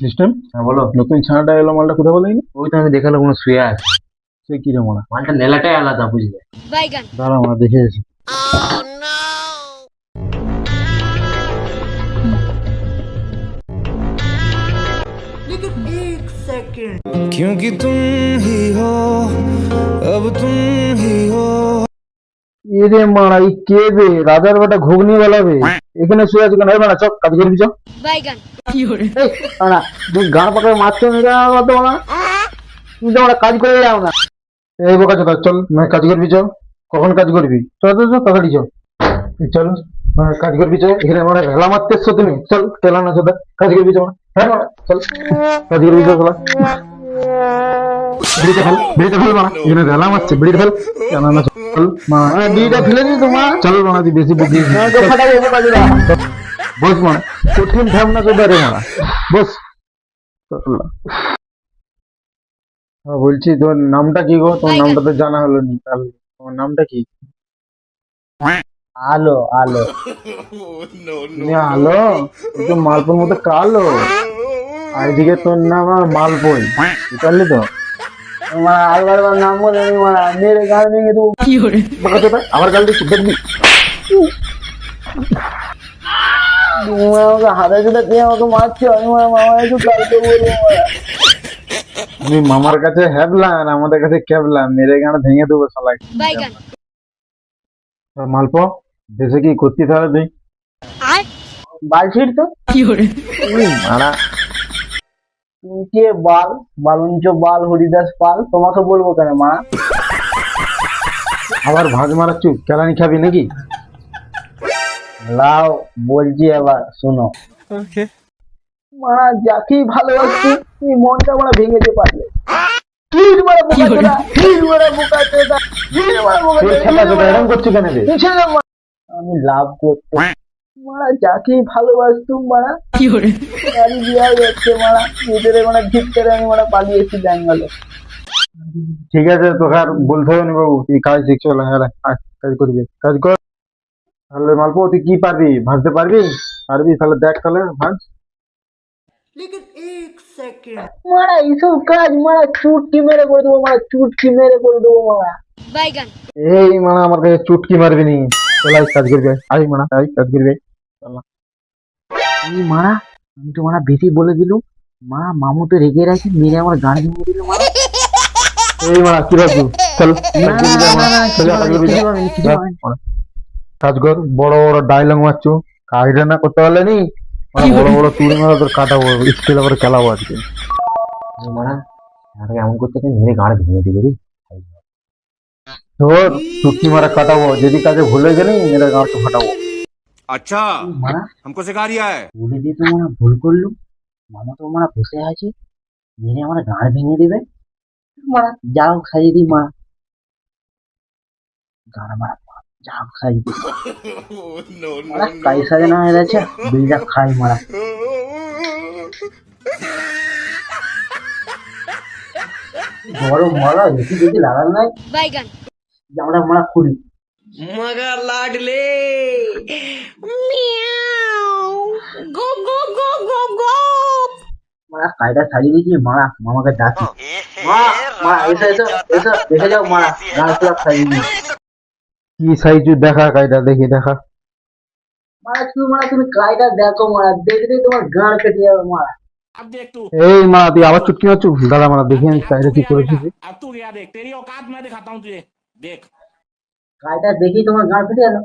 System হ্যাঁ বলো। নতুন ছানাটা এলো, মালটা কোথায় বলেনি? ওই তো আমি দেখালো কোনো শুয়ে আছে। সে কি রে মালা? মালটা নেলাটাই আলাদা, বুঝলে? দাঁড়া আমরা দেখে এসি। क्योंकि तुम ही हो, अब तुम ही हो। এরে মারা, এই কে বে? রাজার বেটা ঘুগনি বেলাবে এখানে শুয়ে আছে কেন? এই মারা চক কাজ করবি চক। তুই গান পাকায় মারছো না তো মারা, তুই তো আমরা কাজ করে যাও না। এই বোকা চল চল, কাজ করবি চ। কখন কাজ করবি? চল চল চল তাড়াতাড়ি চল, চল কাজ করবি চ। এখানে মানে ভেলা মারতে এসছো তুমি? চল টেলা না চোদা, কাজ করবি চ। হ্যাঁ চল কাজ করবি চ। বিড়িটা ফেল, বিড়িটা ফেল মারা, এখানে ভেলা মারছে, বিড়িটা ফেল। কেন না চল মা, বিড়িটা ফেলে দিই তোমার। চল মারা, তুই বেশি বকিস বস মারা, কঠিন ভাবনা চোদা রে মারা, বস। বলছি তোর নামটা কি গো? তোমার নামটা তো জানা হলো নি, তাহলে তোমার নামটা কি? আলো আলো। আলো? তুই তো মালপোর মতো কালো, আর এদিকে তোর নাম আর মালপোই, বুঝলি তো? আলবার নাম বলে মেরে গান ভেঙে দেবো। আবার কাল দিচ্ছি দেখবি। আমাকে হাতে যেটা দিয়ে আমাকে মারছো, আমি মামা একটু কালকে বলবো। আমি মামার কাছে হ্যাবলা আর আমাদের কাছে ক্যাবলা, মেরে গান ভেঙে দেবো শালা। মালপো দেশে কি করতি তাহলে তুই? বালছির তো মারা কে বাল বালুঞ্চ বাল হরিদাস পাল, তোমাকে বলবো কেন মা? আবার ভাজ মারাচ্ছু, কেলানি খাবি নাকি? লাও বলছি এবার শোনো। মারা যাকেই ভালোবাসছি এই মনটা মারা ভেঙে দিয়ে পারলে। আমি লাভ করতে মারা যাকেই ভালোবাসতুম মারা গাড়ি বিয়া যাচ্ছে মারা, ভিতরে মানে ভিতরে আমি মারা পালিয়ে এসেছি ব্যাঙ্গালোর। ঠিক আছে, তোকে আর বলতে হবে না বাবু, তুই কাজ শিখছো। হ্যাঁ কাজ করবি, কাজ কর। তাহলে মালপো তুই কি পারবি? ভাজতে পারবি? পারবি তাহলে দেখ, তাহলে ভাজ। মারা এইসব কাজ মারা চুটকি মেরে করে দেবো মারা, চুটকি মেরে করে দেবো মারা। এই মানে আমার কাছে চুটকি মারবি নি, চল কাজ করবি। আই মানা আই কাজ করবি। এই মারা আমি তো মারা বেশি বলে দিলু মা, মামু তো রেগে রাখি মেরে আমার গান ভেঙে দিল মারা। এই মানা কি রাখবি? চল কাজ কর। বড় বড় ডায়লগ মারছো, কাজটা না করতে পারলে নি বড় বড় তুড়ি মারা তোর কাটাবো, স্কেল করে খেলাবো আজকে। মারা এমন করতে মেরে গান ভেঙে দিবে রে। তোর চুটকি মারা কাটাবো, যদি কাজে ভুলে গেলি মেরে গাঁটটা ফাটাবো। अच्छा মারা हमको सिखा रिया है। বলে দিয়ে তো মারা ভুল করলু, মামা তো মারা বসে আছে, মেরে আমার গান ভেঙে দিবে মারা। যা হোক সাজিয়ে দিই মারা, গান মারা যা হোক সাজিয়ে দিই মারা। কাই সাজে না হয়ে যাচ্ছে, বিলটা খাই মারা। বড় মারা বেশি যদি লাগাল নাই আমরা মারা করি मगर लाडले মারা। কায়দা সাজিয়ে দিয়েছি মারা, মামাকে ডাকি। মা মা এসো এসো এসো, দেখে যাও মারা, গান ক্লাব সাজিয়ে দিই কি সাইজ দেখা, কায়দা দেখি দেখা। মারা। তুমি মারা তুমি কায়দা দেখো মারা, দেখলেই তোমার গান কেটে যাবে মারা। अब देख तू, এই মা তুই আবার চুটকি মারছু? দাদা মারা দেখি আমি কায়দা কি করেছিস। अब तू रिया देख, तेरी औकात मैं दिखाता हूँ तुझे, देख। কায়দা দেখেই তোমার গান ফেটে গেল।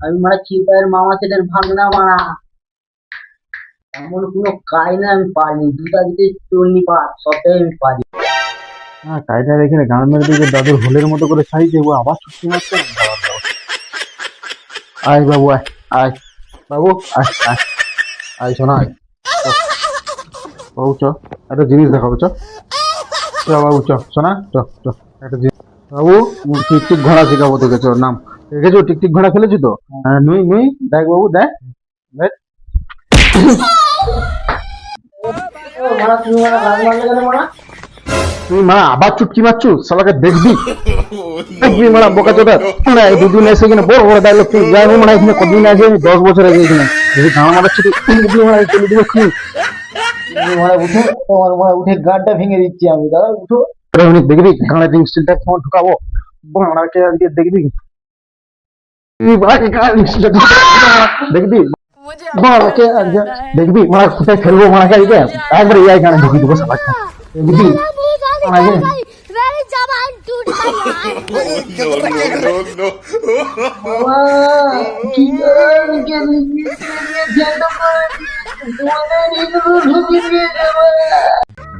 আমি মারা চিপায়ের মামা সেটার ভাঙনা মারা, এমন কোনো কায়না আমি পাইনি। দুটা দিতে চল্লি পা সবটাই আমি পারি। হ্যাঁ কায়দা দেখি না, গান মেরে দিকে দাদুর হোলের মতো করে সাইজ দেবো, আবার চুটকি মারছে। আয় বাবু আয়, আয় বাবু আয় আয় আয় শোনা আয় বাবু, চ একটা জিনিস দেখাবো। চ বাবু চ, শোনা চ চ একটা জিনিস বাবু, ঠিক ঠিক ঘোড়া শেখাবো তোকে। চ নাম দেখেছো টিকটিক ঘোড়া খেলেছি তো? হ্যাঁ, নুই নুই দেখ বাবু দেখ দেখ। তুই মা আবার চুটকি মারছু, শালাকে দেখবি দেখবি মারা বোকা চোদা। মানে এই দুদিন এসে কিনা বড় বড় ডায়লগ তুই জানি মানে এখানে কতদিন আগে আমি 10 বছর আগে এখানে যদি গান মারাচ্ছি তুই মানে চলে দিবো কি মানে উঠো, তোমার মানে উঠে গাঁটটা ভেঙে দিচ্ছি আমি, দাদা উঠো। দেখবি গানে রিং স্টিলটা তোমার ঢুকাবো বাড়াকে আজকে দেখবি তুই বাড়াকে গানে রিং স্টিলটা দেখবি বাড়াকে আজকে দেখবি মারা কোথায় ফেলবো মারাকে আজকে একবার এই গানে ঢুকিয়ে দেবো শালাকে দেখবি মারাকে। मेरी जबान टूट गई বাবা কি গান গেলি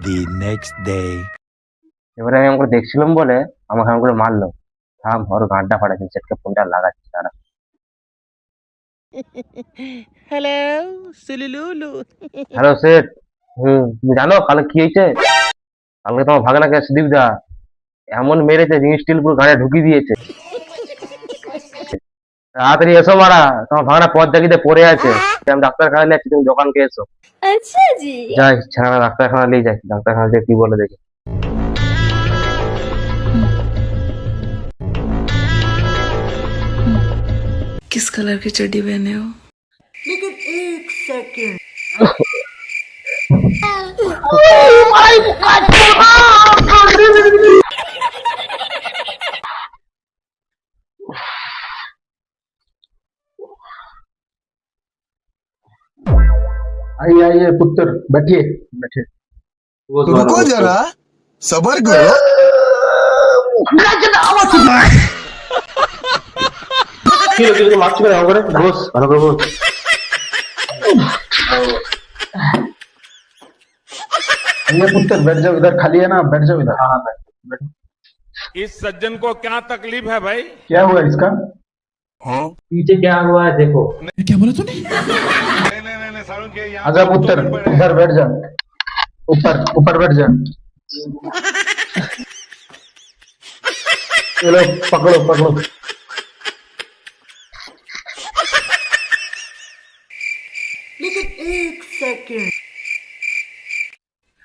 The next day. এবারে আমি আমাকে দেখছিলাম বলে আমাকে আমি করে মারলো। থাম ওর গাঁটটা ফাটাচ্ছি, সেটকে ফোনটা লাগাচ্ছি তারা। Hello set. তুমি জানো কালকে কি হয়েছে? কালকে তোমার ভাগনাকে সুদীপ দা এমন মেরেছে রিং স্টিল পুরো গাড়ি ঢুকিয়ে দিয়েছে। তাড়াতাড়ি এসো মারা, তোমার ভাগনা পথ জাগিতে পড়ে আছে। আমি ডাক্তারখানা নিয়ে যাচ্ছি, তুমি দোকানকে এসো। अच्छा जी যাই ছেলেরা ডাক্তারখানা নিয়ে যাই, ডাক্তারখানা দিয়ে কি বলে দেখি। किस कलर की चड्डी पहने हो? आइए आइए पुत्र बैठिए बैठिए। रुको जरा, सबर करो। मार्च में आओगे बस भालो कर बस। आइए पुत्र बैठ जाओ इधर, खाली है ना, बैठ जाओ इधर। हाँ बैठो। इस सज्जन को क्या तकलीफ है भाई? क्या हुआ इसका? पीछे क्या हुआ है देखो। क्या बोला तूने? आजा पुत्र इधर बैठ जा, ऊपर ऊपर बैठ जा। चलो पकड़ो पकड़ो।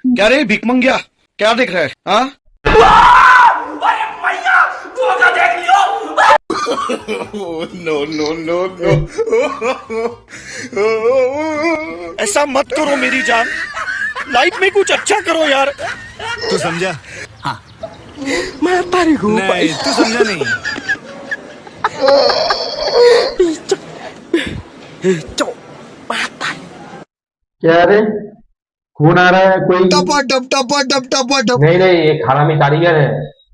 क्या रे भिकमंगिया, क्या देख रहा है? हाँ? No no no no. ऐसा मत करो मेरी जान, लाइफ में कुछ अच्छा करो यार। तू समझा? हाँ मैं तारी हूँ नहीं, तू समझा नहीं। क्या रे खून आ रहा है कोई? टपा टप टपा टप टपा टप। नहीं नहीं, एक हरामी कारीगर है,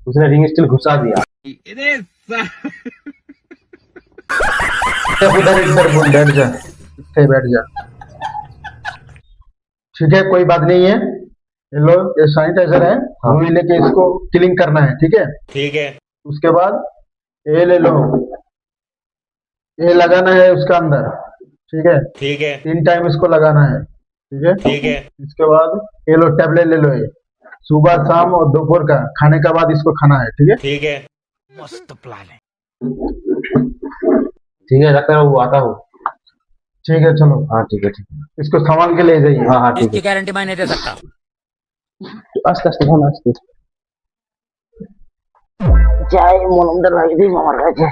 उसने रिंग स्टिल घुसा दिया। उधर इधर बैठ जा, इधर बैठ जा। ठीक है कोई बात नहीं है। ये लो ये सैनिटाइजर है, हम लेके इसको क्लीन करना है। ठीक है ठीक है। उसके बाद ये ले लो, ये लगाना है उसका अंदर। ठीक है ठीक है। 3 टाइम इसको लगाना है। ठीक है ठीक है। इसके बाद ये लो टेबलेट ले लो, ये सुबह शाम और दोपहर का खाने के बाद इसको खाना है। ठीक है ठीक है। ठीक है डॉक्टर बाबू, आता हूँ। ठीक है चलो। हाँ ठीक है ठीक है। इसको संभाल के ले जाइए। हाँ हाँ ठीक है। गारंटी मैं नहीं दे सकता। আস্তে আস্তে ফোন আসতে। যাই মলমটা লাগিয়ে দিই মামার কাছে।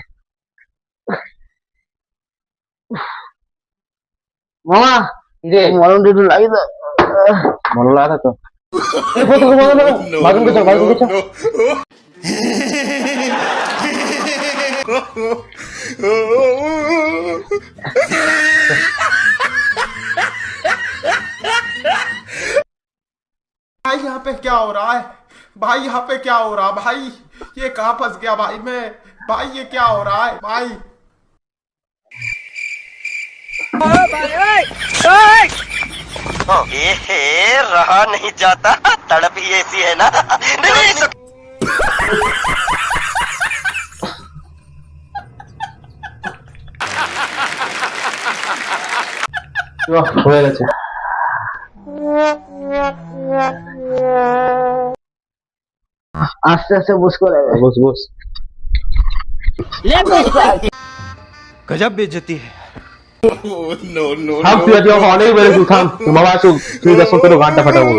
মামা রে মলমটা একটু লাগিয়ে দাও। মনে লাগা তো। बाथरूम के चल, बाथरूम के चल। भाई यहाँ पे क्या हो रहा है? भाई यहाँ पे क्या हो रहा है? भाई ये कहाँ फंस गया भाई मैं? भाई ये क्या हो रहा है भाई? रहा नहीं जाता, तड़प ही ऐसी है ना। नहीं, नहीं, হয়ে গেছে। আস্তে আস্তে বুঝ করে বস বস। गजब बेइज्जती है। থাম তুই আজকে আমাকে অনেক মেরেছিস থাম তোর বাবা আসুক তুই তার সঙ্গে গানটা ফাটাবো